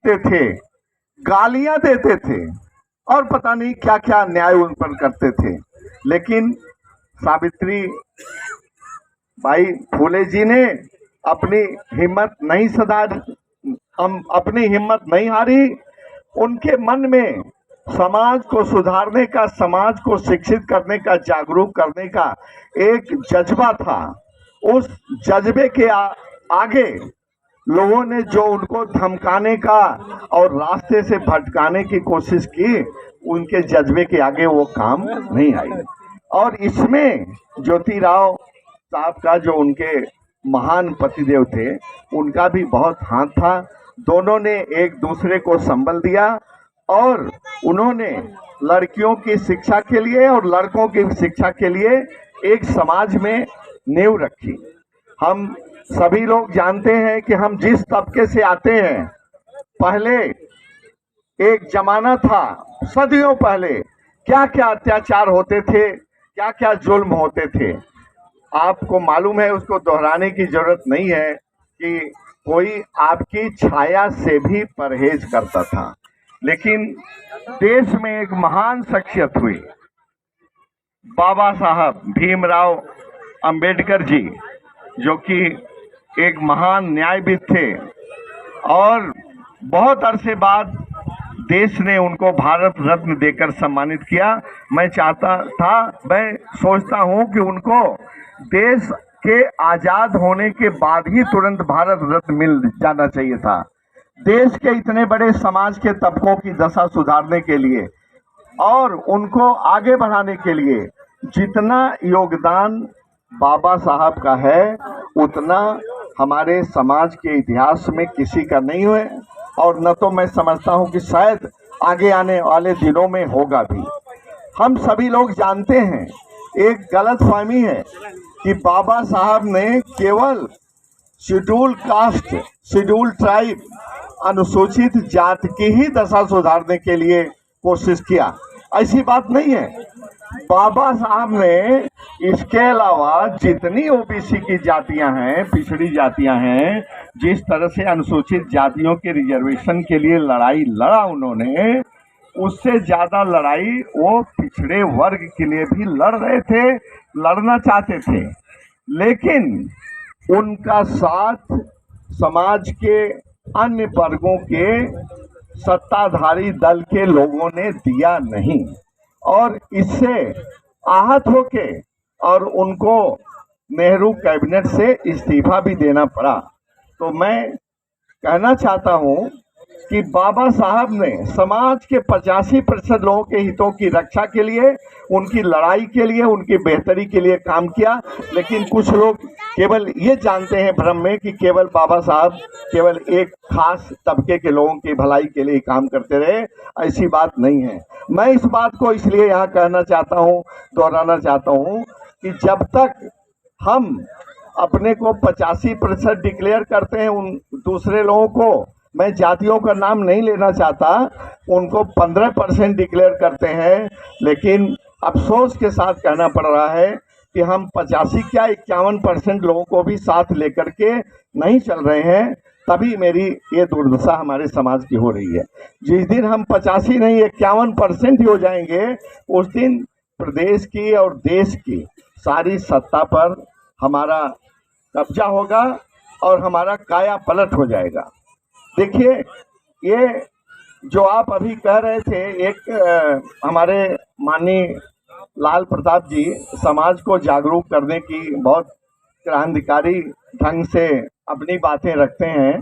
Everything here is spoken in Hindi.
पीटते थे, गालियां देते थे और पता नहीं क्या क्या न्याय उन पर करते थे। लेकिन सावित्री भाई फूले जी ने अपनी हिम्मत नहीं अपनी हिम्मत नहीं हारी। उनके मन में समाज को सुधारने का, समाज को शिक्षित करने का, जागरूक करने का एक जज्बा था। उस जज्बे के आगे लोगों ने जो उनको धमकाने का और रास्ते से भटकाने की कोशिश की, उनके जज्बे के आगे वो काम नहीं आई। और इसमें ज्योतिराव साहब का, जो उनके महान पतिदेव थे, उनका भी बहुत हाथ था। दोनों ने एक दूसरे को संबल दिया और उन्होंने लड़कियों की शिक्षा के लिए और लड़कों की शिक्षा के लिए एक समाज में नींव रखी। हम सभी लोग जानते हैं कि हम जिस तबके से आते हैं, पहले एक जमाना था, सदियों पहले क्या क्या अत्याचार होते थे, क्या क्या जुल्म होते थे, आपको मालूम है। उसको दोहराने की जरूरत नहीं है कि कोई आपकी छाया से भी परहेज करता था। लेकिन देश में एक महान शख्सियत हुई, बाबा साहब भीमराव अंबेडकर जी, जो कि एक महान न्यायविद थे और बहुत अरसे बाद देश ने उनको भारत रत्न देकर सम्मानित किया। मैं सोचता हूं कि उनको देश के आजाद होने के बाद ही तुरंत भारत रत्न मिल जाना चाहिए था। देश के इतने बड़े समाज के तबकों की दशा सुधारने के लिए और उनको आगे बढ़ाने के लिए जितना योगदान बाबा साहब का है, उतना हमारे समाज के इतिहास में किसी का नहीं हुआ और न तो मैं समझता हूं कि शायद आगे आने वाले दिनों में होगा भी। हम सभी लोग जानते हैं, एक गलतफहमी है कि बाबा साहब ने केवल शेड्यूल कास्ट, शेड्यूल ट्राइब, अनुसूचित जाति की ही दशा सुधारने के लिए कोशिश किया। ऐसी बात नहीं है। बाबा साहब ने इसके अलावा जितनी ओबीसी की जातियां हैं, पिछड़ी जातियां हैं, जिस तरह से अनुसूचित जातियों के रिजर्वेशन के लिए लड़ाई लड़ा उन्होंने, उससे ज्यादा लड़ाई वो पिछड़े वर्ग के लिए भी लड़ रहे थे, लड़ना चाहते थे। लेकिन उनका साथ समाज के अन्य वर्गों के सत्ताधारी दल के लोगों ने दिया नहीं और इससे आहत होके और उनको नेहरू कैबिनेट से इस्तीफा भी देना पड़ा। तो मैं कहना चाहता हूं कि बाबा साहब ने समाज के 85% लोगों के हितों की रक्षा के लिए, उनकी लड़ाई के लिए, उनकी बेहतरी के लिए काम किया। लेकिन कुछ लोग केवल ये जानते हैं भ्रम में कि केवल बाबा साहब केवल एक खास तबके के लोगों की भलाई के लिए काम करते रहे। ऐसी बात नहीं है। मैं इस बात को इसलिए यहाँ कहना चाहता हूँ, दोहराना चाहता हूँ कि जब तक हम अपने को 85% डिक्लेयर करते हैं, उन दूसरे लोगों को, मैं जातियों का नाम नहीं लेना चाहता, उनको 15% डिक्लेयर करते हैं। लेकिन अफसोस के साथ कहना पड़ रहा है कि हम 85 क्या 51% लोगों को भी साथ लेकर के नहीं चल रहे हैं। तभी मेरी ये दुर्दशा हमारे समाज की हो रही है। जिस दिन हम 85 नहीं 51% ही हो जाएंगे, उस दिन प्रदेश की और देश की सारी सत्ता पर हमारा कब्जा होगा और हमारा काया पलट हो जाएगा। देखिए, ये जो आप अभी कह रहे थे, एक हमारे माननीय लाल प्रताप जी समाज को जागरूक करने की बहुत क्रांतिकारी ढंग से अपनी बातें रखते हैं।